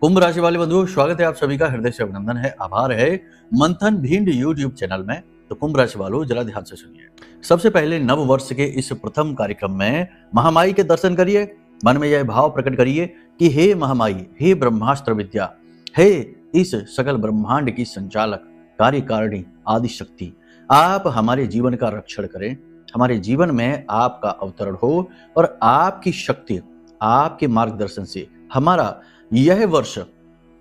कुंभ राशि वाले बंधुओं, स्वागत है आप सभी का, हृदय से अभिनंदन है, आभार है मंथन भिंड यूट्यूब चैनल में। तो कुंभ राशि वालों, जरा ध्यान से सुनिए। सबसे पहले नव वर्ष के इस प्रथम कार्यक्रम में महामाई के दर्शन करिए। मन में यह भाव प्रकट करिए कि हे महामाई, हे ब्रह्मास्त्र विद्या, हे इस सकल ब्रह्मांड की संचालक, कार्यकारिणी, आदि शक्ति, आप हमारे जीवन का रक्षण करें। हमारे जीवन में आपका अवतरण हो और आपकी शक्ति, आपके मार्गदर्शन से हमारा यह वर्ष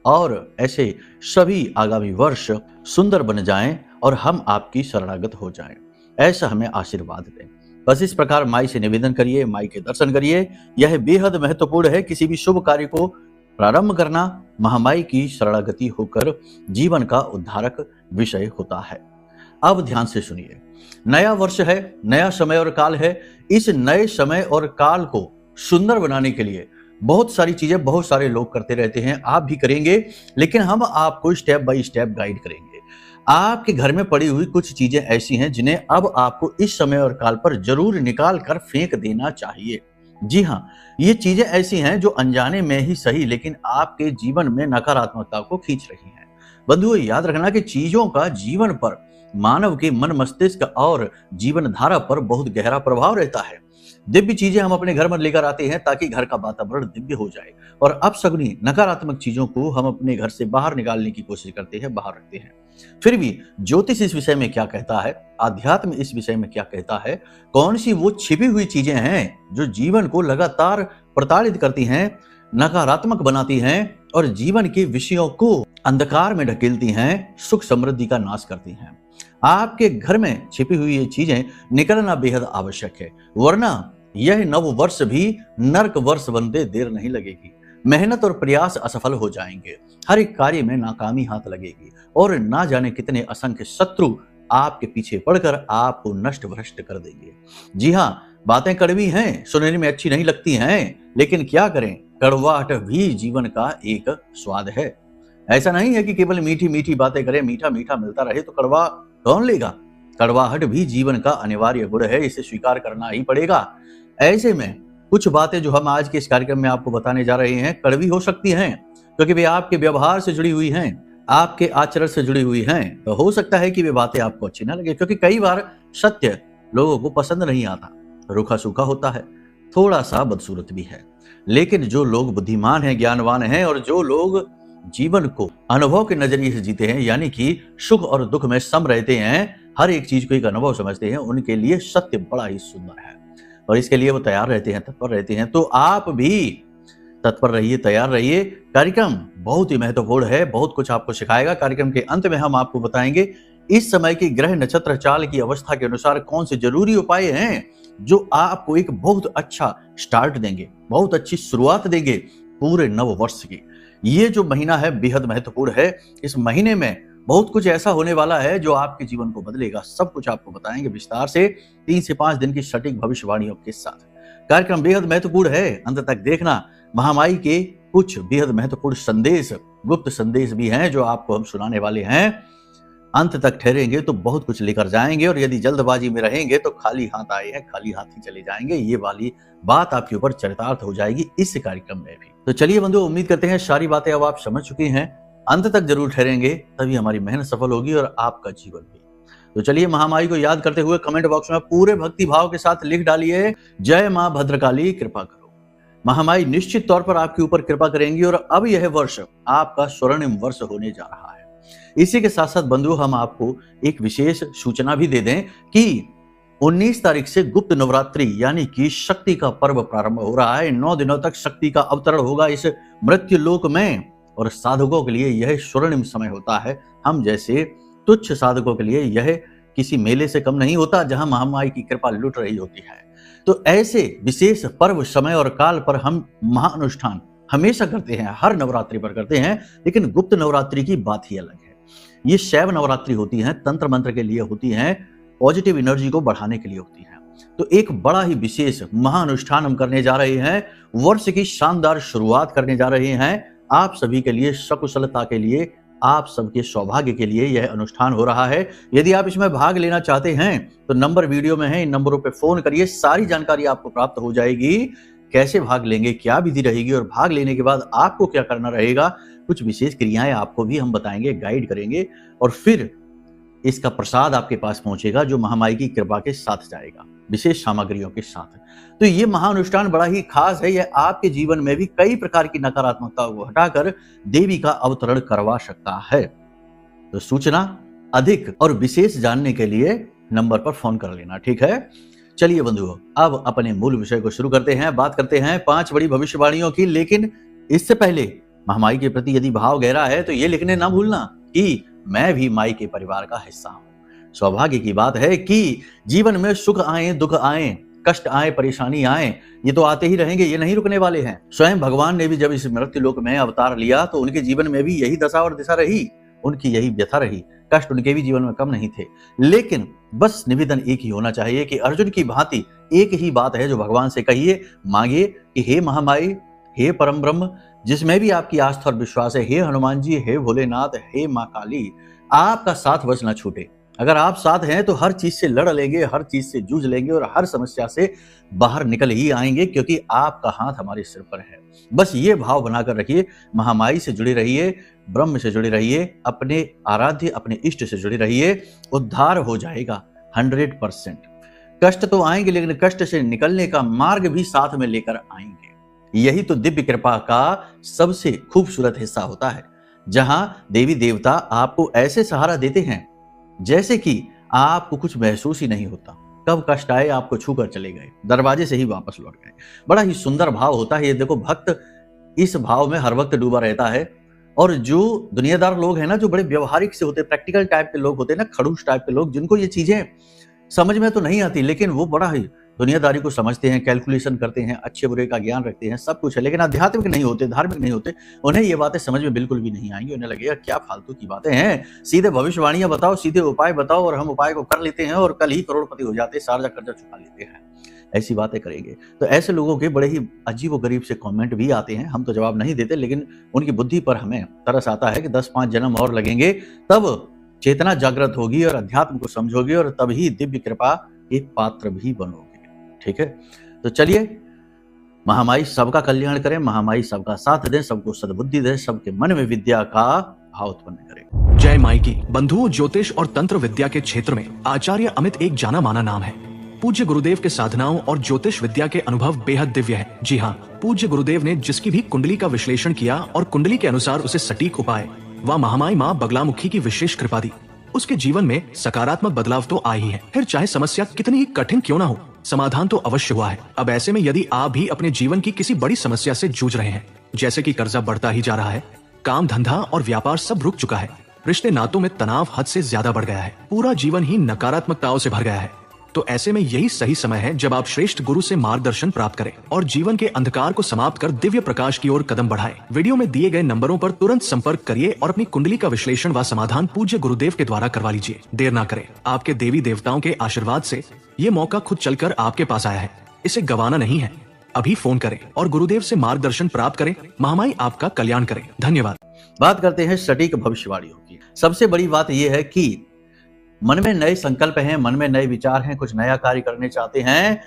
और ऐसे सभी आगामी वर्ष सुंदर बन जाएं और हम आपकी शरणागत हो जाएं, ऐसा हमें आशीर्वाद दें। बस इस प्रकार माई से निवेदन करिए, माई के दर्शन करिए। यह बेहद महत्वपूर्ण है। किसी भी शुभ कार्य को प्रारंभ करना महामाई की शरणागति होकर जीवन का उद्धारक विषय होता है। अब ध्यान से सुनिए। नया वर्ष है, नया समय और काल है। इस नए समय और काल को सुंदर बनाने के लिए बहुत सारी चीजें बहुत सारे लोग करते रहते हैं, आप भी करेंगे, लेकिन हम आपको स्टेप बाय स्टेप गाइड करेंगे। आपके घर में पड़ी हुई कुछ चीजें ऐसी हैं जिन्हें अब आपको इस समय और काल पर जरूर निकाल कर फेंक देना चाहिए। जी हाँ, ये चीजें ऐसी हैं जो अनजाने में ही सही लेकिन आपके जीवन में नकारात्मकता को खींच रही हैं। बंधुओं, याद रखना कि चीजों का जीवन पर, मानव के मन मस्तिष्क और जीवन धारा पर बहुत गहरा प्रभाव रहता है। दिव्य चीजें हम अपने घर में लेकर आते हैं ताकि घर का वातावरण दिव्य हो जाए, और अपशगुनी नकारात्मक चीजों को हम अपने घर से बाहर निकालने की कोशिश करते हैं, बाहर रखते हैं। फिर भी ज्योतिष इस विषय में क्या कहता है, आध्यात्म इस विषय में क्या कहता है, कौन सी वो छिपी हुई चीजें हैं जो जीवन को लगातार प्रताड़ित करती हैं, नकारात्मक बनाती हैं और जीवन के विषयों को अंधकार में ढकेलती हैं, सुख समृद्धि का नाश करती हैं। आपके घर में छिपी हुई ये चीजें निकलना बेहद आवश्यक है, वरना यह नव वर्ष भी नरक वर्ष बनते देर नहीं लगेगी। मेहनत और प्रयास असफल हो जाएंगे, हर एक कार्य में नाकामी हाथ लगेगी और ना जाने कितने असंख्य शत्रु आपके पीछे पड़कर आपको नष्ट भ्रष्ट कर देंगे। जी हाँ, बातें कड़वी हैं, सुनने में अच्छी नहीं लगती हैं, लेकिन क्या करें, कड़वाहट भी जीवन का एक स्वाद है। ऐसा नहीं है कि केवल मीठी मीठी बातें करें, मीठा मीठा मिलता रहे तो कड़वा कौन लेगा। कड़वाहट भी जीवन का अनिवार्य गुण है, इसे स्वीकार करना ही पड़ेगा। ऐसे में कुछ बातें जो हम आज के इस कार्यक्रम में आपको बताने जा रहे हैं कड़वी हो सकती हैं, क्योंकि वे आपके व्यवहार से जुड़ी हुई हैं, आपके आचरण से जुड़ी हुई हैं। तो हो सकता है कि वे बातें आपको अच्छी ना लगे, क्योंकि कई बार सत्य लोगों को पसंद नहीं आता, रूखा सूखा होता है, थोड़ा सा बदसूरत भी है। लेकिन जो लोग बुद्धिमान हैं, ज्ञानवान हैं और जो लोग जीवन को अनुभव के नजरिए से जीते हैं, यानी कि सुख और दुख में सम रहते हैं, हर एक चीज को एक अनुभव समझते हैं, उनके लिए सत्य बड़ा ही सुंदर है और इसके लिए वो तैयार रहते हैं, तत्पर रहते हैं। तो आप भी तत्पर रहिए, तैयार रहिए। कार्यक्रम बहुत ही महत्वपूर्ण है, बहुत कुछ आपको सिखाएगा। कार्यक्रम के अंत में हम आपको बताएंगे इस समय की ग्रह नक्षत्र चाल की अवस्था के अनुसार कौन से जरूरी उपाय हैं जो आपको एक बहुत अच्छा स्टार्ट देंगे, बहुत अच्छी शुरुआत देंगे पूरे नव वर्ष की। ये जो महीना है बेहद महत्वपूर्ण है। इस महीने में बहुत कुछ ऐसा होने वाला है जो आपके जीवन को बदलेगा। सब कुछ आपको बताएंगे विस्तार से, 3 से 5 दिन की सटीक भविष्यवाणियों के साथ। कार्यक्रम बेहद महत्वपूर्ण है, अंत तक देखना। महामाई के कुछ बेहद महत्वपूर्ण संदेश, गुप्त संदेश भी हैं जो आपको हम सुनाने वाले हैं। अंत तक ठहरेंगे तो बहुत कुछ लेकर जाएंगे, और यदि जल्दबाजी में रहेंगे तो खाली हाथ आए हैं खाली हाथ ही चले जाएंगे। ये वाली बात आपके ऊपर चरितार्थ हो जाएगी इस कार्यक्रम में भी। तो चलिए बंधुओं, उम्मीद करते हैं सारी बातें अब आप समझ चुकी हैं। अंत तक जरूर ठहरेंगे, तभी हमारी मेहनत सफल होगी और आपका जीवन भी। तो चलिए महामाई को याद करते हुए कमेंट बॉक्स में पूरे भक्ति भाव के साथ लिख डालिए, जय मां भद्रकाली कृपा करो। महामाई निश्चित तौर पर आपके ऊपर कृपा करेंगी और अब यह वर्ष आपका स्वर्णिम वर्ष होने जा रहा है। इसी के साथ साथ बंधुओं, हम आपको एक विशेष सूचना भी दे दें कि 19 तारीख से गुप्त नवरात्रि यानी कि शक्ति का पर्व प्रारंभ हो रहा है। 9 दिनों तक शक्ति का अवतरण होगा इस मृत्यु लोक में, और साधकों के लिए यह स्वर्णिम समय होता है। हम जैसे तुच्छ साधकों के लिए यह किसी मेले से कम नहीं होता जहां महामाई की कृपा लुट रही होती है। तो ऐसे विशेष पर्व, समय और काल पर हम महाअनुष्ठान हमेशा करते हैं, हर नवरात्रि पर करते हैं, लेकिन गुप्त नवरात्रि की बात ही अलग है। ये शैव नवरात्रि होती हैं, तंत्र मंत्र के लिए होती हैं, पॉजिटिव एनर्जी को बढ़ाने के लिए होती हैं। तो एक बड़ा ही विशेष महाअनुष्ठान हम करने जा रहे हैं, वर्ष की शानदार शुरुआत करने जा रहे हैं। आप सभी के लिए, सकुशलता के लिए, आप सबके सौभाग्य के लिए यह अनुष्ठान हो रहा है। यदि आप इसमें भाग लेना चाहते हैं तो नंबर वीडियो में है, इन नंबरों पे फोन करिए, सारी जानकारी आपको प्राप्त हो जाएगी। कैसे भाग लेंगे, क्या विधि रहेगी और भाग लेने के बाद आपको क्या करना रहेगा, कुछ विशेष क्रियाएं आपको भी हम बताएंगे, गाइड करेंगे और फिर इसका प्रसाद आपके पास पहुंचेगा जो महामाई की कृपा के साथ जाएगा, विशेष सामग्रियों के साथ। तो ये महाअनुष्ठान बड़ा ही खास है। यह आपके जीवन में भी कई प्रकार की नकारात्मकता को हटाकर देवी का अवतरण करवा सकता है। तो सूचना अधिक और विशेष जानने के लिए नंबर पर फोन कर लेना, ठीक है। चलिए बंधुओं, अब अपने मूल विषय को शुरू करते हैं। बात करते हैं 5 बड़ी भविष्यवाणियों की, लेकिन इससे पहले महामाई के प्रति यदि भाव गहरा है तो ये लिखने ना भूलना कि मैं भी माई के परिवार का हिस्सा हूं। सौभाग्य की बात है कि जीवन में सुख आए, दुख आए, कष्ट आए, परेशानी आए, ये तो आते ही रहेंगे, ये नहीं रुकने वाले हैं। स्वयं भगवान ने भी जब इस मृत्यु लोक में अवतार लिया तो उनके जीवन में भी यही दशा और दिशा रही, उनकी यही व्यथा रही, कष्ट उनके भी जीवन में कम नहीं थे। लेकिन बस निवेदन एक ही होना चाहिए कि अर्जुन की भांति एक ही बात है जो भगवान से कहिए, मांगिए कि हे महामाई, हे परम ब्रह्म, जिसमें भी आपकी आस्था और विश्वास है, हे हनुमान जी, हे भोलेनाथ, हे माँ काली, आपका साथ बस न छूटे। अगर आप साथ हैं तो हर चीज से लड़ लेंगे, हर चीज से जूझ लेंगे और हर समस्या से बाहर निकल ही आएंगे, क्योंकि आपका हाथ हमारे सिर पर है। बस ये भाव बनाकर रखिए, महामाई से जुड़े रहिए, ब्रह्म से जुड़े रहिए, अपने आराध्य, अपने इष्ट से जुड़े रहिए, उद्धार हो जाएगा 100%। कष्ट तो आएंगे लेकिन कष्ट से निकलने का मार्ग भी साथ में लेकर आएंगे। यही तो दिव्य कृपा का सबसे खूबसूरत हिस्सा होता है, जहां देवी देवता आपको ऐसे सहारा देते हैं जैसे कि आपको कुछ महसूस ही नहीं होता। कब कष्ट आए आपको छूकर चले गए, दरवाजे से ही वापस लौट गए। बड़ा ही सुंदर भाव होता है ये। देखो, भक्त इस भाव में हर वक्त डूबा रहता है। और जो दुनियादार लोग हैं ना, जो बड़े व्यवहारिक से होते हैं, प्रैक्टिकल टाइप के लोग होते हैं ना, खड़ूस टाइप के लोग, जिनको ये चीजें समझ में तो नहीं आती, लेकिन वो बड़ा ही दुनियादारी को समझते हैं, कैलकुलेशन करते हैं, अच्छे बुरे का ज्ञान रखते हैं, सब कुछ है, लेकिन आध्यात्मिक नहीं होते, धार्मिक नहीं होते, उन्हें ये बातें समझ में बिल्कुल भी नहीं आएंगी। उन्हें लगेगा क्या फालतू की बातें हैं, सीधे भविष्यवाणियां बताओ, सीधे उपाय बताओ और हम उपाय को कर लेते हैं और कल ही करोड़पति हो जाते हैं, सारा कर्जा चुका लेते हैं, ऐसी बातें करेंगे। तो ऐसे लोगों के बड़े ही अजीबोगरीब से कमेंट भी आते हैं। हम तो जवाब नहीं देते, लेकिन उनकी बुद्धि पर हमें तरस आता है कि 10-5 जन्म और लगेंगे, तब चेतना जागृत होगी और अध्यात्म को समझोगे और तभी दिव्य कृपा के पात्र भी बनोगे, ठीक है। तो चलिए, महामाई सबका कल्याण करें, महामाई सबका साथ दें, सबको सद्बुद्धि दें, सबके मन में विद्या का भाव उत्पन्न करें। जय माई की। बंधुओं, ज्योतिष और तंत्र विद्या के क्षेत्र में आचार्य अमित एक जाना माना नाम है। पूज्य गुरुदेव के साधनाओं और ज्योतिष विद्या के अनुभव बेहद दिव्य है। जी हाँ, पूज्य गुरुदेव ने जिसकी भी कुंडली का विश्लेषण किया और कुंडली के अनुसार उसे सटीक उपाय व महामाई माँ बगलामुखी की विशेष कृपा दी, उसके जीवन में सकारात्मक बदलाव तो आए ही है। फिर चाहे समस्या कितनी ही कठिन क्यों ना हो, समाधान तो अवश्य हुआ है। अब ऐसे में यदि आप भी अपने जीवन की किसी बड़ी समस्या से जूझ रहे हैं, जैसे कि कर्जा बढ़ता ही जा रहा है, काम धंधा और व्यापार सब रुक चुका है, रिश्ते नातों में तनाव हद से ज्यादा बढ़ गया है, पूरा जीवन ही नकारात्मकताओं से भर गया है, तो ऐसे में यही सही समय है जब आप श्रेष्ठ गुरु से मार्गदर्शन प्राप्त करें और जीवन के अंधकार को समाप्त कर दिव्य प्रकाश की ओर कदम बढ़ाएं। वीडियो में दिए गए नंबरों पर तुरंत संपर्क करिए और अपनी कुंडली का विश्लेषण व समाधान पूज्य गुरुदेव के द्वारा करवा लीजिए। देर ना करें, आपके देवी देवताओं के आशीर्वाद से ये मौका खुद चलकर आपके पास आया है, इसे गंवाना नहीं है। अभी फोन करें और गुरुदेव से मार्गदर्शन प्राप्त करें। महामाई आपका कल्याण करें। धन्यवाद। बात करते हैं सटीक भविष्यवाणियों की। सबसे बड़ी बात यह है कि मन में नए संकल्प हैं, मन में नए विचार हैं, कुछ नया कार्य करने चाहते हैं,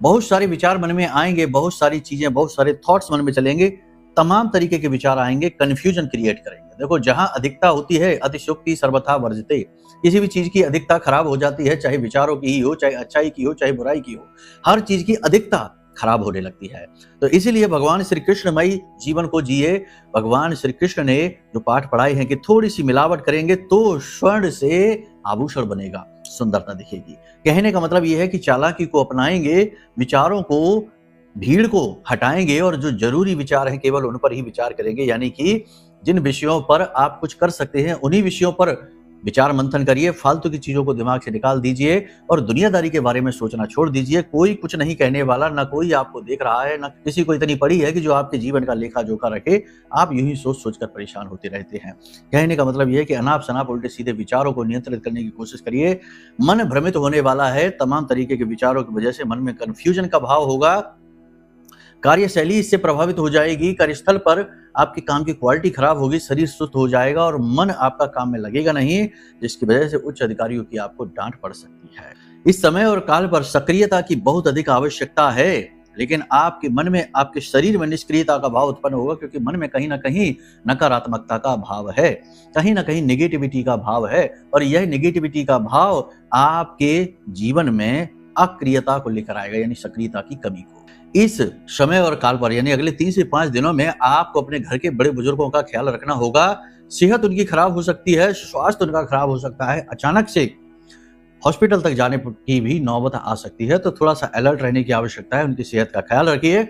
बहुत सारे विचार मन में आएंगे, बहुत सारी चीजें, बहुत सारे थॉट्स मन में चलेंगे, तमाम तरीके के विचार आएंगे, कंफ्यूजन क्रिएट करेंगे। देखो, जहां अधिकता होती है अतिशयोक्ति सर्वथा वर्जते। किसी भी चीज की अधिकता खराब हो जाती है, चाहे विचारों की ही हो, चाहे अच्छाई की हो, चाहे बुराई की हो, हर चीज की अधिकता खराब होने लगती है। तो इसीलिए भगवान श्री कृष्णमयी जीवन को जिए। भगवान श्री कृष्ण ने जो पाठ पढ़ाए हैं कि थोड़ी सी मिलावट करेंगे तो स्वर्ण से आभूषण बनेगा, सुंदरता दिखेगी। कहने का मतलब यह है कि चालाकी को अपनाएंगे, विचारों को, भीड़ को हटाएंगे और जो जरूरी विचार हैं केवल उन पर ही विचार करेंगे। यानी कि जिन विषयों पर आप कुछ कर सकते हैं उन्हीं विषयों पर विचार मंथन करिए, फालतू की चीजों को दिमाग से निकाल दीजिए और दुनियादारी के बारे में सोचना छोड़ दीजिए। कोई कुछ नहीं कहने वाला, ना कोई आपको देख रहा है, ना किसी को इतनी पड़ी है कि जो आपके जीवन का लेखा जोखा रखे। आप यूं ही सोच सोचकर परेशान होते रहते हैं। कहने का मतलब यह है कि अनाप शनाप उल्टे सीधे विचारों को नियंत्रित करने की कोशिश करिए। मन भ्रमित होने वाला है, तमाम तरीके के विचारों की वजह से मन में कंफ्यूजन का भाव होगा, कार्यशैली इससे प्रभावित हो जाएगी, कार्यस्थल पर आपके काम की क्वालिटी खराब होगी, शरीर सुस्त हो जाएगा और मन आपका काम में लगेगा नहीं, जिसकी वजह से उच्च अधिकारियों की आपको डांट पड़ सकती है। इस समय और काल पर सक्रियता की बहुत अधिक आवश्यकता है, लेकिन आपके मन में, आपके शरीर में निष्क्रियता का भाव उत्पन्न होगा, क्योंकि मन में कहीं ना कहीं नकारात्मकता का भाव है, कहीं ना कहीं नेगेटिविटी का भाव है, और यह नेगेटिविटी का भाव आपके जीवन में अक्रियता को लेकर आएगा, यानी सक्रियता की कमी को। इस समय और काल पर, यानी अगले 3 से 5 दिनों में आपको अपने घर के बड़े बुजुर्गों का ख्याल रखना होगा। सेहत उनकी खराब हो सकती है, स्वास्थ्य उनका खराब हो सकता है, अचानक से हॉस्पिटल तक जाने की भी नौबत आ सकती है, तो थोड़ा सा अलर्ट रहने की आवश्यकता है। उनकी सेहत का ख्याल रखिए,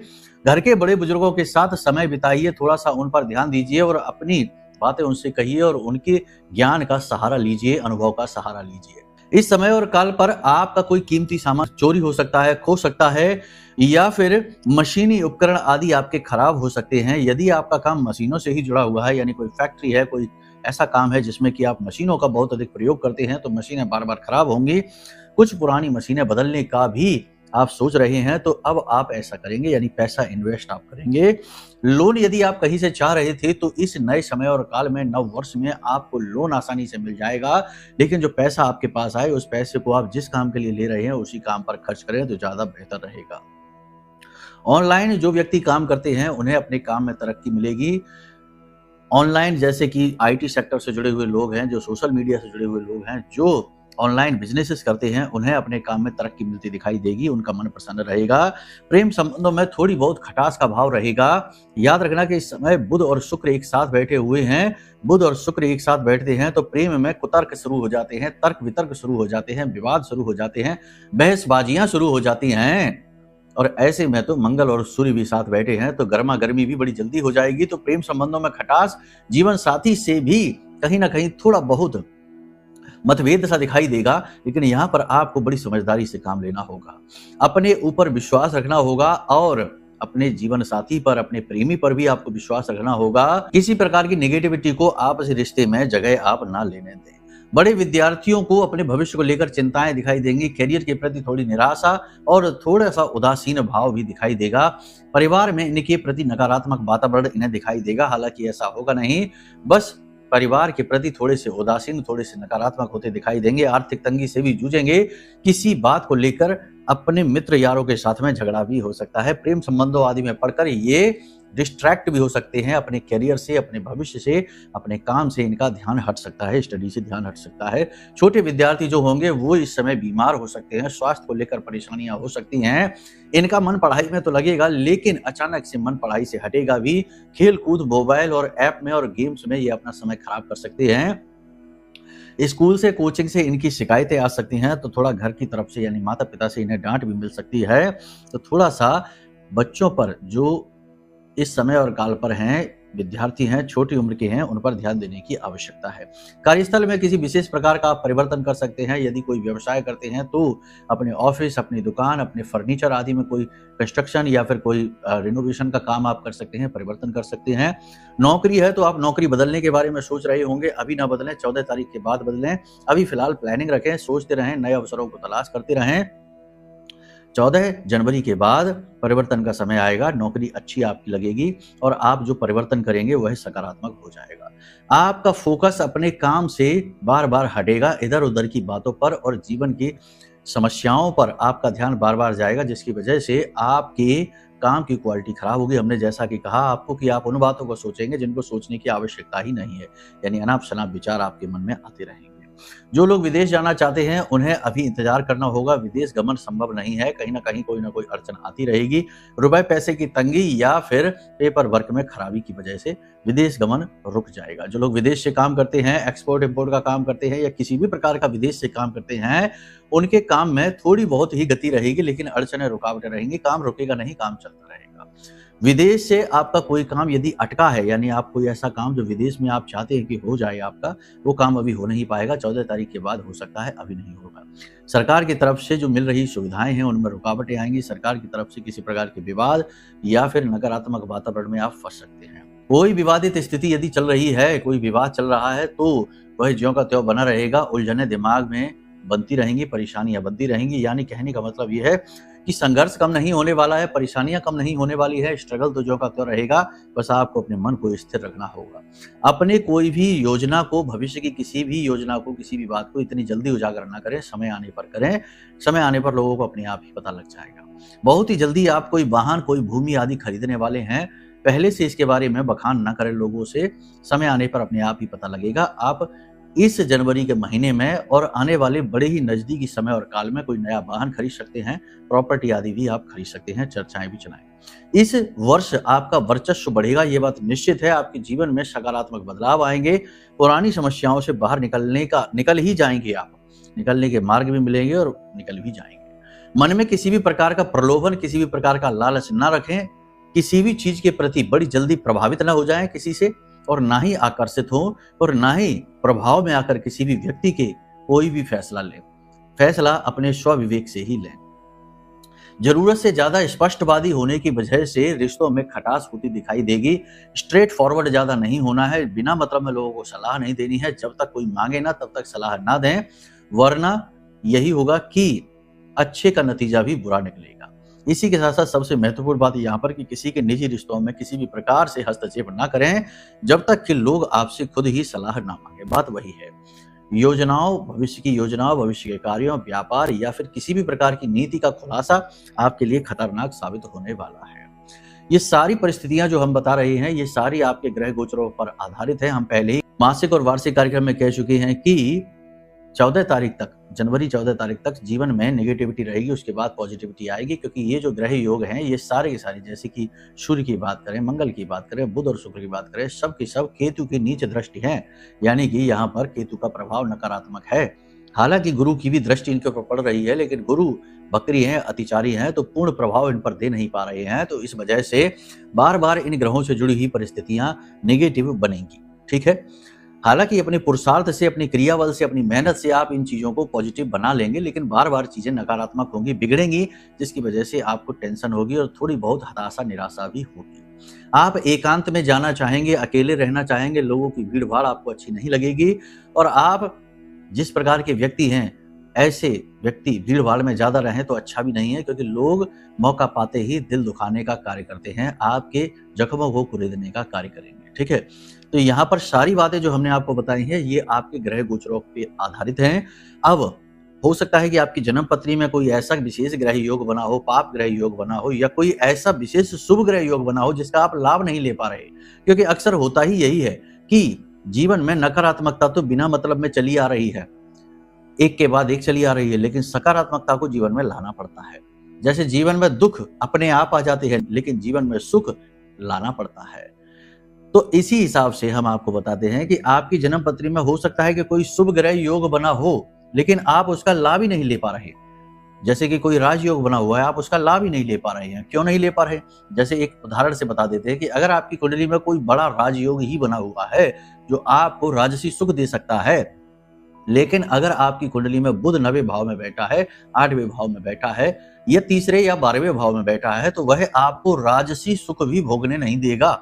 घर के बड़े बुजुर्गों के साथ समय बिताइए, थोड़ा सा उन पर ध्यान दीजिए और अपनी बातें उनसे कहिए और उनके ज्ञान का सहारा लीजिए, अनुभव का सहारा लीजिए। इस समय और काल पर आपका कोई कीमती सामान चोरी हो सकता है, खो सकता है, या फिर मशीनी उपकरण आदि आपके खराब हो सकते हैं। यदि आपका काम मशीनों से ही जुड़ा हुआ है, यानी कोई फैक्ट्री है, कोई ऐसा काम है जिसमें कि आप मशीनों का बहुत अधिक प्रयोग करते हैं, तो मशीनें बार बार खराब होंगी। कुछ पुरानी मशीनें बदलने का भी आप सोच रहे हैं, तो अब आप ऐसा करेंगे, यानी पैसा इन्वेस्ट आप करेंगे। लोन यदि आप कहीं से चाह रहे थे, तो इस नए समय और काल में, नव वर्ष में आपको लोन आसानी से मिल जाएगा। लेकिन जो पैसा आपके पास आए, उस पैसे को आप जिस काम के लिए ले रहे हैं उसी काम पर खर्च करें तो ज्यादा बेहतर रहेगा। ऑनलाइन जो व्यक्ति काम करते हैं उन्हें अपने काम में तरक्की मिलेगी। ऑनलाइन जैसे कि आईटी सेक्टर से जुड़े हुए लोग हैं, जो सोशल मीडिया से जुड़े हुए लोग हैं, जो ऑनलाइन बिजनेसेस करते हैं, उन्हें अपने काम में तरक्की मिलती दिखाई देगी, उनका मन प्रसन्न रहेगा। प्रेम संबंधों में थोड़ी बहुत खटास का भाव रहेगा। याद रखना कि इस समय बुध और शुक्र एक साथ बैठे हुए हैं। बुध और शुक्र एक साथ बैठते हैं तो प्रेम में कुतर्क शुरू हो जाते हैं, तर्क वितर्क शुरू हो जाते हैं, विवाद शुरू हो जाते हैं, बहसबाजियां शुरू हो जाती हैं। और ऐसे में तो मंगल और सूर्य भी साथ बैठे हैं, तो गर्मा गर्मी भी बड़ी जल्दी हो जाएगी। तो प्रेम संबंधों में खटास, जीवन साथी से भी कहीं ना कहीं थोड़ा बहुत मतभेद सा दिखाई देगा, लेकिन यहाँ पर आपको बड़ी समझदारी से काम लेना होगा, अपने ऊपर विश्वास रखना होगा और अपने जीवन साथी पर, अपने प्रेमी पर भी आपको विश्वास रखना होगा। किसी प्रकार की नेगेटिविटी को आपसी रिश्ते में जगह आप ना लेने दें। बड़े विद्यार्थियों को अपने भविष्य को लेकर चिंताएं दिखाई देंगी। करियर के प्रति थोड़ी निराशा और थोड़ा सा उदासीन भाव भी दिखाई देगा। परिवार में इनके प्रति नकारात्मक वातावरण इन्हें दिखाई देगा, हालांकि ऐसा होगा नहीं, बस परिवार के प्रति थोड़े से उदासीन, थोड़े से नकारात्मक होते दिखाई देंगे। आर्थिक तंगी से भी जूझेंगे। किसी बात को लेकर अपने मित्र यारों के साथ में झगड़ा भी हो सकता है। प्रेम संबंधों आदि में पढ़कर ये डिस्ट्रैक्ट भी हो सकते हैं अपने करियर से, अपने भविष्य से, अपने काम से इनका ध्यान हट सकता है, स्टडी से ध्यान हट सकता है। छोटे विद्यार्थी जो होंगे वो इस समय बीमार हो सकते हैं, स्वास्थ्य को लेकर परेशानियां हो सकती हैं। इनका मन पढ़ाई में तो लगेगा, लेकिन अचानक से मन पढ़ाई से हटेगा भी। खेल कूद, मोबाइल और ऐप में और गेम्स में ये अपना समय खराब कर सकते हैं। स्कूल से, कोचिंग से इनकी शिकायतें आ सकती हैं, तो थोड़ा घर की तरफ से यानी माता पिता से इन्हें डांट भी मिल सकती है। तो थोड़ा सा बच्चों पर, जो इस समय और काल पर हैं, विद्यार्थी हैं, छोटी उम्र के हैं, उन पर ध्यान देने की आवश्यकता है। कार्यस्थल में किसी विशेष प्रकार का आप परिवर्तन कर सकते हैं। यदि कोई व्यवसाय करते हैं तो अपने ऑफिस, अपनी दुकान, अपने फर्नीचर आदि में कोई कंस्ट्रक्शन या फिर कोई रिनोवेशन का काम आप कर सकते हैं, परिवर्तन कर सकते हैं। नौकरी है तो आप नौकरी बदलने के बारे में सोच रहे होंगे, अभी ना बदलें, 14 तारीख के बाद बदलें। अभी फिलहाल प्लानिंग रखें, सोचते रहें, नए अवसरों को तलाश करते रहें। 14 जनवरी के बाद परिवर्तन का समय आएगा, नौकरी अच्छी आपकी लगेगी और आप जो परिवर्तन करेंगे वह सकारात्मक हो जाएगा। आपका फोकस अपने काम से बार बार हटेगा, इधर उधर की बातों पर और जीवन की समस्याओं पर आपका ध्यान बार बार जाएगा, जिसकी वजह से आपके काम की क्वालिटी खराब होगी। हमने जैसा कि कहा आपको कि आप उन बातों को सोचेंगे जिनको सोचने की आवश्यकता ही नहीं है, यानी अनाप शनाप विचार आपके मन में आते रहेंगे। जो लोग विदेश जाना चाहते हैं उन्हें अभी इंतजार करना होगा। विदेश गमन संभव नहीं है, कहीं ना कहीं कोई ना कोई अड़चन आती रहेगी। रुपए पैसे की तंगी या फिर पेपर वर्क में खराबी की वजह से विदेश गमन रुक जाएगा। जो लोग विदेश से काम करते हैं, एक्सपोर्ट इंपोर्ट का काम करते हैं या किसी भी प्रकार का विदेश से काम करते हैं, उनके काम में थोड़ी बहुत ही गति रहेगी, लेकिन अड़चनें, रुकावटें रहेंगी। काम रुकेगा नहीं, काम चलता रहेगा। विदेश से आपका कोई काम यदि अटका है, यानी आप कोई ऐसा काम जो विदेश में आप चाहते हैं कि हो जाए आपका, वो काम अभी हो नहीं पाएगा। 14 तारीख के बाद हो सकता है, अभी नहीं होगा। सरकार की तरफ से जो मिल रही सुविधाएं हैं उनमें रुकावटें आएंगी। सरकार की तरफ से किसी प्रकार के विवाद या फिर नकारात्मक वातावरण में आप फंस सकते हैं। कोई विवादित स्थिति यदि चल रही है, कोई विवाद चल रहा है, तो वह ज्यों का त्यों बना रहेगा। उलझने दिमाग में बनती रहेंगी, परेशानियां बनती रहेंगी। यानी कहने का मतलब यह है कि संघर्ष कम नहीं होने वाला है, परेशानियां कम नहीं होने वाली है, स्ट्रगल तो जो का त्यों रहेगा। बस आपको अपने मन को स्थिर रखना होगा। अपने कोई भी योजना को, भविष्य की किसी भी योजना को, किसी भी बात को इतनी जल्दी उजागर ना करें, समय आने पर करें। समय आने पर लोगों को अपने आप ही पता लग जाएगा। बहुत ही जल्दी आप कोई वाहन, कोई भूमि आदि खरीदने वाले हैं, पहले से इसके बारे में बखान ना करें लोगों से, समय आने पर अपने आप ही पता लगेगा। आप इस जनवरी के महीने में और आने वाले बड़े ही नजदीकी समय और काल में कोई नया वाहन खरीद सकते हैं, प्रॉपर्टी आदि भी आप खरीद सकते हैं, चर्चाएं भी चलाएं। इस वर्ष आपका वर्चस्व बढ़ेगा, ये बात निश्चित है। आपके जीवन में सकारात्मक बदलाव आएंगे, पुरानी समस्याओं से बाहर निकल ही जाएंगे आप, निकलने के मार्ग भी मिलेंगे और निकल भी जाएंगे। मन में किसी भी प्रकार का प्रलोभन, किसी भी प्रकार का लालच ना रखें, किसी भी चीज के प्रति बड़ी जल्दी प्रभावित ना हो जाएं किसी से, और ना ही आकर्षित हो, और ना ही प्रभाव में आकर किसी भी व्यक्ति के कोई भी फैसला लें। फैसला अपने स्वविवेक से ही लें। जरूरत से ज्यादा स्पष्टवादी होने की वजह से रिश्तों में खटास होती दिखाई देगी। स्ट्रेट फॉरवर्ड ज्यादा नहीं होना है, बिना मतलब में लोगों को सलाह नहीं देनी है। जब तक कोई मांगे ना तब तक सलाह ना दें, वरना यही होगा कि अच्छे का नतीजा भी बुरा निकलेगा। इसी के साथ साथ सबसे महत्वपूर्ण बात यहाँ पर कि किसी के निजी रिश्तों में किसी भी प्रकार से हस्तक्षेप ना करें जब तक कि लोग आपसे खुद ही सलाह ना मांगे। बात वही है। योजनाओं, भविष्य की योजनाओं, भविष्य के कार्यों, व्यापार या फिर किसी भी प्रकार की नीति का खुलासा आपके लिए खतरनाक साबित होने वाला है। ये सारी परिस्थितियां जो हम बता रहे हैं, ये सारी आपके ग्रह गोचरों पर आधारित है। हम पहले ही मासिक और वार्षिक कार्यक्रम में कह चुके हैं कि 14 तारीख तक, जनवरी 14 तारीख तक जीवन में नेगेटिविटी रहेगी, उसके बाद पॉजिटिविटी आएगी। क्योंकि ये जो ग्रह योग हैं, ये सारे के सारे, जैसे कि सूर्य की बात करें, मंगल की बात करें, बुध और शुक्र की बात करें, सब की सब केतु की नीच दृष्टि है। यानी कि यहाँ पर केतु का प्रभाव नकारात्मक है। हालांकि गुरु की भी दृष्टि इनके ऊपर पड़ रही है, लेकिन गुरु बकरी हैं, अतिचारी हैं, तो पूर्ण प्रभाव इन पर दे नहीं पा रहे हैं। तो इस वजह से बार बार इन ग्रहों से जुड़ी हुई परिस्थितियां नेगेटिव बनेंगी। ठीक है। हालांकि अपने पुरुषार्थ से, अपनी क्रियाबल से, अपनी मेहनत से आप इन चीजों को पॉजिटिव बना लेंगे, लेकिन बार बार चीजें नकारात्मक होंगी, बिगड़ेंगी, जिसकी वजह से आपको टेंशन होगी और थोड़ी बहुत हताशा, निराशा भी होगी। आप एकांत में जाना चाहेंगे, अकेले रहना चाहेंगे, लोगों की भीड़ भाड़ आपको अच्छी नहीं लगेगी। और आप जिस प्रकार के व्यक्ति हैं, ऐसे व्यक्ति भीड़ भाड़ में ज्यादा रहें तो अच्छा भी नहीं है, क्योंकि लोग मौका पाते ही दिल दुखाने का कार्य करते हैं, आपके जख्मों को कुरेदने का कार्य करेंगे। ठीक है। तो यहाँ पर सारी बातें जो हमने आपको बताई हैं, ये आपके ग्रह गोचरों पे आधारित हैं। अब हो सकता है कि आपकी जन्म पत्री में कोई ऐसा विशेष ग्रह योग बना हो, पाप ग्रह योग बना हो, या कोई ऐसा विशेष शुभ ग्रह योग बना हो जिसका आप लाभ नहीं ले पा रहे। क्योंकि अक्सर होता ही यही है कि जीवन में नकारात्मकता तो बिना मतलब में चली आ रही है, एक के बाद एक चली आ रही है, लेकिन सकारात्मकता को जीवन में लाना पड़ता है। जैसे जीवन में दुख अपने आप आ जाते हैं, लेकिन जीवन में सुख लाना पड़ता है। तो इसी हिसाब से हम आपको बताते हैं कि आपकी जन्म पत्री में हो सकता है कि कोई शुभ ग्रह योग बना हो, लेकिन आप उसका लाभ ही नहीं ले पा रहे। जैसे कि कोई राजयोग बना हुआ है, आप उसका लाभ ही नहीं ले पा रहे हैं। क्यों नहीं ले पा रहे? जैसे एक उदाहरण से बता देते हैं कि अगर आपकी कुंडली में कोई बड़ा राजयोग ही बना हुआ है जो आपको राजसी सुख दे सकता है, लेकिन अगर आपकी कुंडली में बुध 9वें भाव में बैठा है, 8वें भाव में बैठा है, या तीसरे या 12वें भाव में बैठा है, तो वह आपको राजसी सुख भी भोगने नहीं देगा।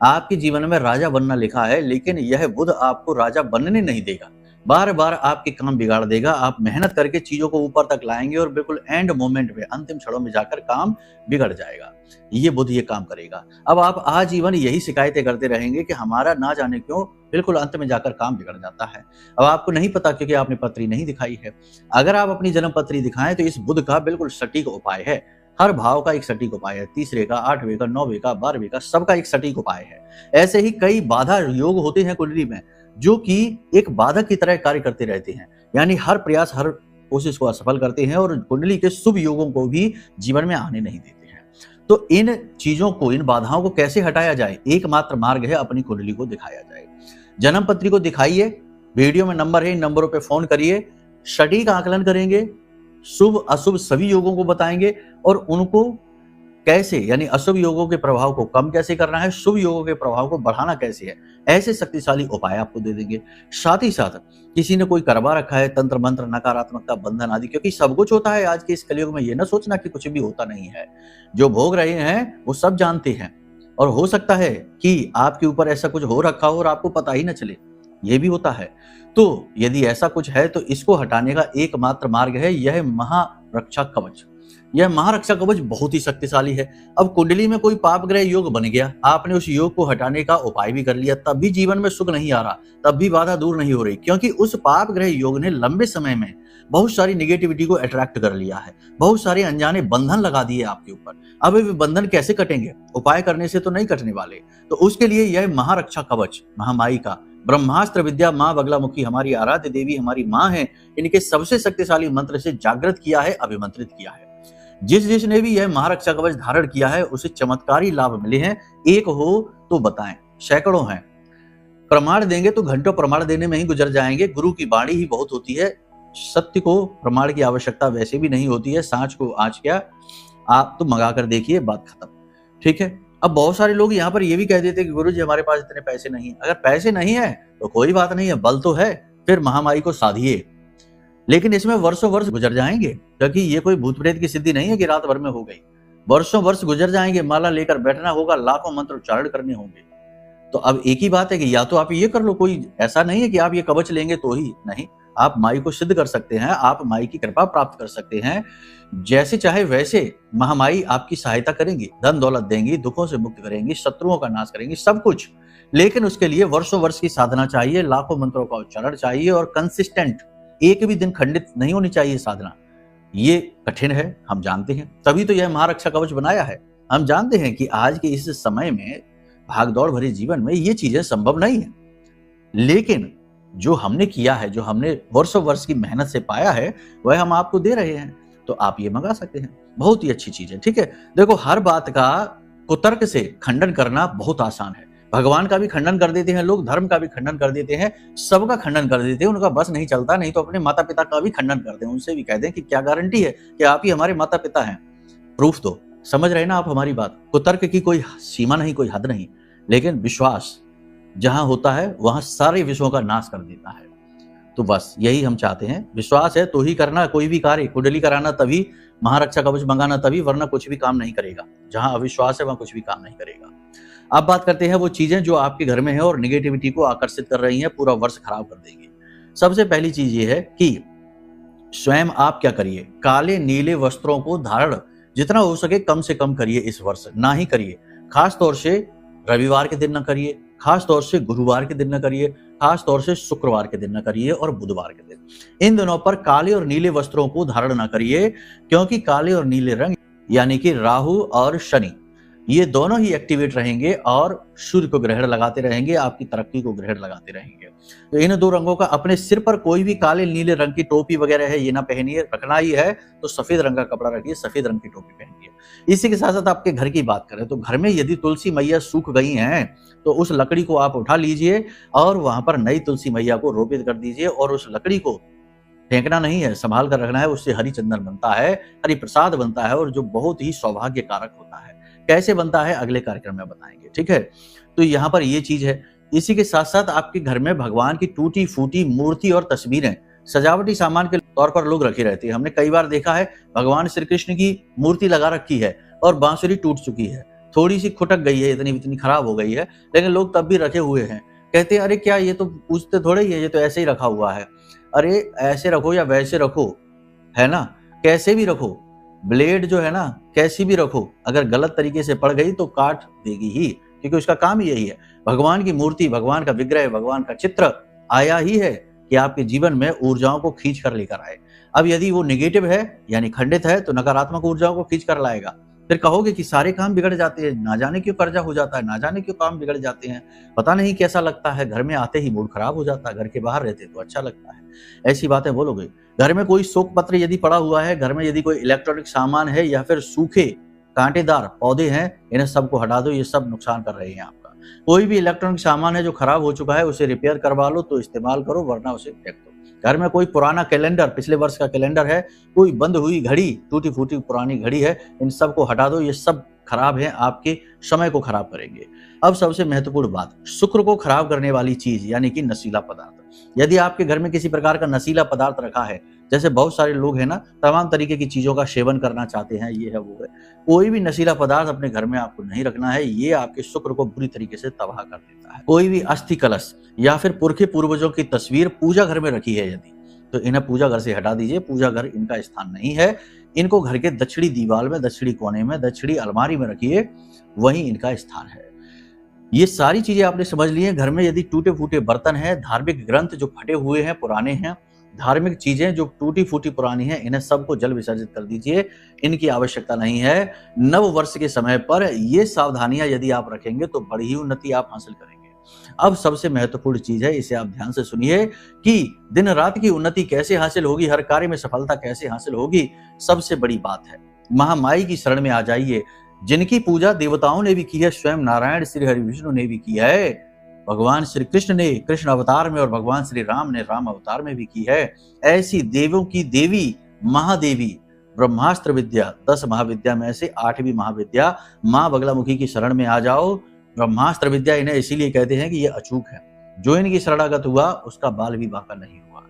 आपके जीवन में राजा बनना लिखा है, लेकिन यह बुध आपको राजा बनने नहीं देगा, बार बार आपके काम बिगाड़ देगा। आप मेहनत करके चीजों को ऊपर तक लाएंगे और बिल्कुल एंड मोमेंट में, अंतिम क्षणों में जाकर काम बिगड़ जाएगा। ये बुध ये काम करेगा। अब आप आजीवन यही शिकायतें करते रहेंगे कि हमारा ना जाने क्यों बिल्कुल अंत में जाकर काम बिगड़ जाता है। अब आपको नहीं पता क्योंकि आपने पत्री नहीं दिखाई है। अगर आप अपनी जन्म पत्री दिखाएं तो इस बुध का बिल्कुल सटीक उपाय है। हर भाव का एक सटीक उपाय है, तीसरे का, 8वें का, 9वें का, 12वें का, सबका एक सटीक उपाय है। ऐसे ही कई बाधा योग होते हैं कुंडली में, जो कि एक बाधक की तरह कार्य करते रहते हैं, यानी हर प्रयास, हर कोशिश को असफल करते हैं और कुंडली के शुभ योगों को भी जीवन में आने नहीं देते हैं। तो इन चीजों को, इन बाधाओं को कैसे हटाया जाए? एकमात्र मार्ग है, अपनी कुंडली को दिखाया जाए। जन्म पत्री को दिखाइए, वीडियो में नंबर है, इन नंबरों पे फोन करिए, सटीक आकलन करेंगे, शुभ अशुभ सभी योगों को बताएंगे और उनको कैसे, यानी अशुभ योगों के प्रभाव को कम कैसे करना है, शुभ योगों के प्रभाव को बढ़ाना कैसे है, ऐसे शक्तिशाली उपाय आपको दे देंगे। साथ ही साथ किसी ने कोई करवा रखा है तंत्र मंत्र, नकारात्मकता, बंधन आदि, क्योंकि सब कुछ होता है आज के इस कलयुग में, ये ना सोचना कि कुछ भी होता नहीं है। जो भोग रहे हैं वो सब जानते हैं, और हो सकता है कि आपके ऊपर ऐसा कुछ हो रखा हो और आपको पता ही ना चले, ये भी होता है। तो यदि ऐसा कुछ है तो इसको हटाने का एकमात्र मार्ग है यह महारक्षा कवच। यह महारक्षा कवच बहुत ही शक्तिशाली है। अब कुंडली में कोई पाप ग्रह योग बन गया, आपने उस योग को हटाने का उपाय भी कर लिया, तब भी जीवन में सुख नहीं आ रहा, तब भी बाधा दूर नहीं हो रही, क्योंकि उस पाप ग्रह योग ने लंबे समय में बहुत सारी निगेटिविटी को अट्रैक्ट कर लिया है, बहुत सारे अनजाने बंधन लगा दिए आपके ऊपर। अब वे बंधन कैसे कटेंगे? उपाय करने से तो नहीं कटने वाले। तो उसके लिए यह महारक्षा कवच महामाई का ब्रह्मास्त्र विद्या माँ बगलामुखी हमारी आराध्य देवी, हमारी माँ है, इनके सबसे शक्तिशाली मंत्र से जागृत किया है, अभिमंत्रित किया है। जिसने भी यह महारक्षा कवच धारण किया है उसे चमत्कारी लाभ मिले हैं। एक हो तो बताएं, सैकड़ों हैं। प्रमाण देंगे तो घंटों प्रमाण देने में ही गुजर जाएंगे। गुरु की वाणी ही बहुत होती है, सत्य को प्रमाण की आवश्यकता वैसे भी नहीं होती है। सांच को आज क्या, आप तो मंगा कर देखिए, बात खत्म। ठीक है। अब बहुत सारे लोग यहाँ पर ये भी कह देते कि गुरु जी हमारे पास इतने पैसे नहीं है। अगर पैसे नहीं है तो कोई बात नहीं है, बल तो है, फिर महामाई को साधिए। लेकिन इसमें वर्षों वर्ष गुजर जाएंगे, क्योंकि ये कोई भूत प्रेत की सिद्धि नहीं है कि रात भर में हो गई। वर्षों वर्ष गुजर जाएंगे, माला लेकर बैठना होगा, लाखों मंत्र उच्चारण करने होंगे। तो अब एक ही बात है कि या तो आप ये कर लो, कोई ऐसा नहीं है कि आप ये कवच लेंगे तो ही नहीं, आप माई को सिद्ध कर सकते हैं, आप माई की कृपा प्राप्त कर सकते हैं। जैसे चाहे वैसे महामाई आपकी सहायता करेंगी, धन दौलत देंगी, दुखों से मुक्त करेंगी, शत्रुओं का नाश करेंगी, सब कुछ। लेकिन उसके लिए वर्षों वर्ष की साधना चाहिए, लाखों मंत्रों का उच्चारण चाहिए और कंसिस्टेंट, एक भी दिन खंडित नहीं होनी चाहिए साधना। ये कठिन है, हम जानते हैं, तभी तो यह महारक्षा कवच बनाया है। हम जानते हैं कि आज के इस समय में भागदौड़ भरे जीवन में ये चीजें संभव नहीं है, लेकिन जो हमने किया है, जो हमने वर्षों वर्ष की मेहनत से पाया है, वह हम आपको दे रहे हैं। तो आप ये मंगा सकते हैं, बहुत ही अच्छी चीज है। ठीक है। देखो, हर बात का कुतर्क से खंडन करना बहुत आसान है। भगवान का भी खंडन कर देते हैं लोग, धर्म का भी खंडन कर देते हैं, सबका खंडन कर देते हैं। उनका बस नहीं चलता, नहीं तो अपने माता पिता का भी खंडन कर दें, उनसे भी कह दें कि क्या गारंटी है कि आप ही हमारे माता पिता हैं, प्रूफ दो। समझ रहे ना आप हमारी बात? कुतर्क की कोई सीमा नहीं, कोई हद नहीं, लेकिन विश्वास जहां होता है वहां सारे विषयों का नाश कर देता है। तो बस यही हम चाहते हैं, विश्वास है तो ही करना कोई भी कार्य। कुंडली कराना तभी, महारक्षा कवच मंगाना तभी, वरना कुछ भी काम नहीं करेगा। जहां अविश्वास है वहां कुछ भी काम नहीं करेगा। अब बात करते हैं वो चीजें जो आपके घर में है और निगेटिविटी को आकर्षित कर रही हैं, पूरा वर्ष खराब कर देंगे। सबसे पहली चीज ये है कि स्वयं आप क्या करिए, काले नीले वस्त्रों को धारण जितना हो सके कम से कम करिए, इस वर्ष ना ही करिए। खास तौर से रविवार के दिन न करिए, खास तौर से गुरुवार के दिन न करिए, खास तौर से शुक्रवार के दिन न करिए और बुधवार के दिन। इन दिनों पर काले और नीले वस्त्रों को धारण न करिए, क्योंकि काले और नीले रंग यानी कि राहु और शनि ये दोनों ही एक्टिवेट रहेंगे और सूर्य को ग्रहण लगाते रहेंगे, आपकी तरक्की को ग्रहण लगाते रहेंगे। तो इन दो रंगों का अपने सिर पर कोई भी काले नीले रंग की टोपी वगैरह है ये ना पहनिए। रखना ही है तो सफेद रंग का कपड़ा रखिए, सफेद रंग की टोपी पहनिए। इसी के साथ साथ आपके घर की बात करें तो घर में यदि तुलसी मैया सूख गई हैं तो उस लकड़ी को आप उठा लीजिए और वहां पर नई तुलसी मैया को रोपित कर दीजिए, और उस लकड़ी को फेंकना नहीं है, संभाल कर रखना है। उससे हरि चंदन बनता है, हरि प्रसाद बनता है, और जो बहुत ही सौभाग्य कारक होता है। कैसे बनता है अगले कार्यक्रम में बताएंगे। ठीक है। तो यहाँ पर ये चीज है। इसी के साथ साथ आपके घर में भगवान की टूटी फूटी मूर्ति और तस्वीरें सजावटी सामान के तौर पर लोग रखे रहते हैं। हमने कई बार देखा है भगवान श्री कृष्ण की मूर्ति लगा रखी है और बांसुरी टूट चुकी है, थोड़ी सी खुटक गई है, इतनी खराब हो गई है, लेकिन लोग तब भी रखे हुए हैं। कहते हैं अरे क्या ये तो पूछते थोड़े ही है, ये तो ऐसे ही रखा हुआ है। अरे ऐसे रखो या वैसे रखो, है ना, कैसे भी रखो, ब्लेड जो है ना कैसी भी रखो, अगर गलत तरीके से पड़ गई तो काट देगी ही, क्योंकि उसका काम ही यही है। भगवान की मूर्ति, भगवान का विग्रह, भगवान का चित्र आया ही है कि आपके जीवन में ऊर्जाओं को खींच कर लेकर आए। अब यदि वो नेगेटिव है यानी खंडित है तो नकारात्मक ऊर्जाओं को खींच कर लाएगा। फिर कहोगे कि सारे काम बिगड़ जाते हैं, ना जाने क्यों कर्जा हो जाता है, ना जाने क्यों काम बिगड़ जाते हैं, पता नहीं कैसा लगता है, घर में आते ही मूड खराब हो जाता है, घर के बाहर रहते तो अच्छा लगता है। ऐसी बातें बोलोगे। घर में कोई शोक पत्र यदि पड़ा हुआ है, घर में यदि कोई इलेक्ट्रॉनिक सामान है या फिर सूखे कांटेदार पौधे हैं, इन्हें सबको हटा दो, ये सब नुकसान कर रहे हैं आपका। कोई भी इलेक्ट्रॉनिक सामान है जो खराब हो चुका है उसे रिपेयर करवा लो तो इस्तेमाल करो, वरना उसे फेंक दो। घर में कोई पुराना कैलेंडर, पिछले वर्ष का कैलेंडर है, कोई बंद हुई घड़ी, टूटी फूटी पुरानी घड़ी है, इन सब को हटा दो, ये सब खराब है, आपके समय को खराब करेंगे। अब सबसे महत्वपूर्ण बात, शुक्र को खराब करने वाली चीज यानी कि नशीला पदार्थ। यदि आपके घर में किसी प्रकार का नशीला पदार्थ रखा है, जैसे बहुत सारे लोग हैं ना तमाम तरीके की चीजों का सेवन करना चाहते हैं, ये है वो है, कोई भी नशीला पदार्थ अपने घर में आपको नहीं रखना है, ये आपके शुक्र को बुरी तरीके से तबाह कर देता है। कोई भी अस्थि कलश या फिर पुरखे पूर्वजों की तस्वीर पूजा घर में रखी है यदि, तो इन्हें पूजा घर से हटा दीजिए। पूजा घर इनका स्थान नहीं है। इनको घर के दक्षिणी दीवार में, दक्षिणी कोने में, दक्षिणी अलमारी में रखिए, वहीं इनका स्थान है। ये सारी चीजें आपने समझ ली हैं। घर में यदि टूटे फूटे बर्तन हैं, धार्मिक ग्रंथ जो फटे हुए हैं, पुराने हैं, धार्मिक चीजें जो टूटी फूटी पुरानी हैं, इन्हें सबको जल विसर्जित कर दीजिए। इनकी आवश्यकता नहीं है। नव वर्ष के समय पर ये सावधानियां यदि आप रखेंगे तो बड़ी ही उन्नति आप हासिल करेंगे। अब सबसे महत्वपूर्ण चीज है, इसे आप ध्यान से सुनिए कि दिन रात की उन्नति कैसे हासिल होगी, हर कार्य में सफलता कैसे हासिल होगी। सबसे बड़ी बात है, महामाई की शरण में आ जाइए। जिनकी पूजा देवताओं ने भी की है, स्वयं नारायण श्री हरि विष्णु ने भी की है, भगवान श्री कृष्ण ने कृष्ण अवतार में और भगवान श्री राम ने राम अवतार में भी की है। ऐसी देवों की देवी महादेवी ब्रह्मास्त्र विद्या, 10 महाविद्या में से 8वीं महाविद्या माँ बगलामुखी की शरण में आ जाओ। ब्रह्मास्त्र विद्या इन्हें इसीलिए कहते हैं कि ये अचूक है। जो इनकी शरणागत हुआ उसका बाल भी बांका नहीं हुआ।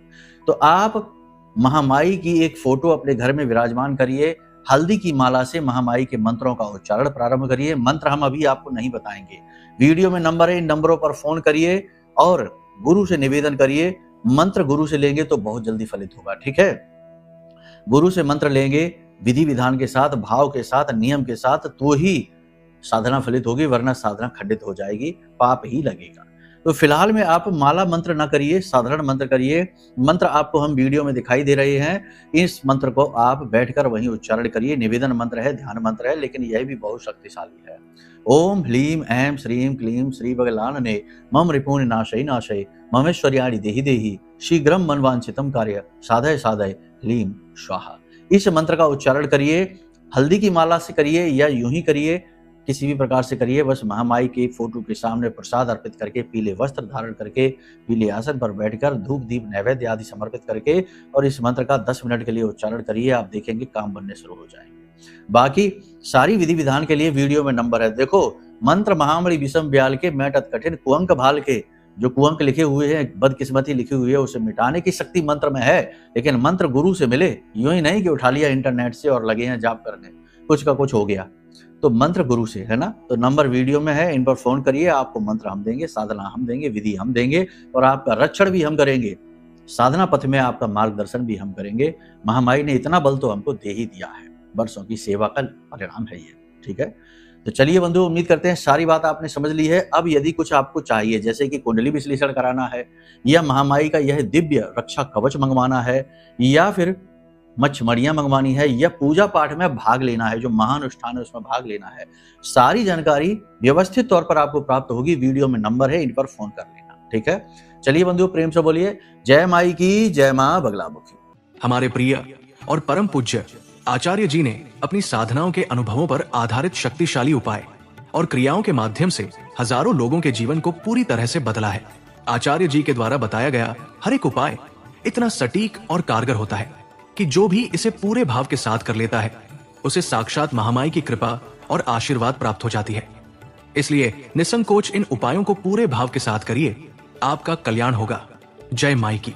तो आप महामाई की एक फोटो अपने घर में विराजमान करिए। हल्दी की माला से महामाई के मंत्रों का उच्चारण प्रारंभ करिए। मंत्र हम अभी आपको नहीं बताएंगे, वीडियो में नंबर है, इन नंबरों पर फोन करिए और गुरु से निवेदन करिए। मंत्र गुरु से लेंगे तो बहुत जल्दी फलित होगा, ठीक है। गुरु से मंत्र लेंगे विधि विधान के साथ, भाव के साथ, नियम के साथ, तो ही साधना फलित होगी, वरना साधना खंडित हो जाएगी, पाप ही लगेगा। तो फिलहाल में आप माला मंत्र ना करिए, साधारण मंत्र करिए। मंत्र आपको हम वीडियो में दिखाई दे रहे हैं, इस मंत्र को आप बैठकर वहीं उच्चारण करिए। निवेदन मंत्र है, ध्यान मंत्र है, लेकिन यह भी बहुत शक्तिशाली है। ओम ह्लीम ऐं श्रीम क्लीम श्री बगलानने मम रिपुन नाशय नाशय ममेश्वर्याणि देहि देहि शीघ्रम मनवांछितम कार्य साधय साधय ह्लीम स्वाहा। इस मंत्र का उच्चारण करिए। हल्दी की माला से करिए या यूं ही करिए, किसी भी प्रकार से करिए। बस महामाई की फोटो के सामने प्रसाद अर्पित करके, पीले वस्त्र धारण करके, पीले आसन पर बैठकर धूप दीप नैवेद्य आदि समर्पित करके और इस मंत्र का 10 मिनट के लिए उच्चारण करिए। आप देखेंगे काम बनने शुरू हो जाएंगे। बाकी सारी विधि विधान के लिए वीडियो में नंबर है। देखो, मंत्र महामणि विषम ब्याल के मैटत कठिन कुअंक भाल के, जो कुअंक लिखे हुए हैं, बदकिस्मती लिखी हुई है, उसे मिटाने की शक्ति मंत्र में है। लेकिन मंत्र गुरु से मिले, यूं ही नहीं कि उठा लिया इंटरनेट से और लगे हैं जाप करने, कुछ का कुछ हो गया। तो मंत्र गुरु से है ना। तो नंबर वीडियो में है, इन पर फोन करिए। आपको मंत्र हम देंगे, साधना हम देंगे, विधि हम देंगे और आपका रक्षण भी हम करेंगे। साधना पथ में आपका मार्गदर्शन भी हम करेंगे। महामाई ने इतना बल तो हमको दे ही दिया है, वर्षों की सेवा का परिणाम है ये, ठीक है। तो चलिए बंधु, उम्मीद करते हैं सारी बात आपने समझ ली है। अब यदि कुछ आपको चाहिए, जैसे कि कुंडली विश्लेषण कराना है, या महामाई का यह दिव्य रक्षा कवच मंगवाना है, या फिर मच्छमड़ियां मंगवानी है, या पूजा पाठ में भाग लेना है, जो महानुष्ठान है उसमें भाग लेना है, सारी जानकारी व्यवस्थित तौर पर आपको प्राप्त होगी। वीडियो में नंबर है, इन पर फोन कर लेना, ठीक है। चलिए बंधु, प्रेम से बोलिए जय माई की, जय मां बगलामुखी। हमारे प्रिय और परम पूज्य आचार्य जी ने अपनी साधनाओं के अनुभवों पर आधारित शक्तिशाली उपाय और क्रियाओं के माध्यम से हजारों लोगों के जीवन को पूरी तरह से बदला है। आचार्य जी के द्वारा बताया गया हर एक उपाय इतना सटीक और कारगर होता है कि जो भी इसे पूरे भाव के साथ कर लेता है, उसे साक्षात महामाई की कृपा और आशीर्वाद प्राप्त हो जाती है। इसलिए निसंकोच इन उपायों को पूरे भाव के साथ करिए, आपका कल्याण होगा। जय माई की।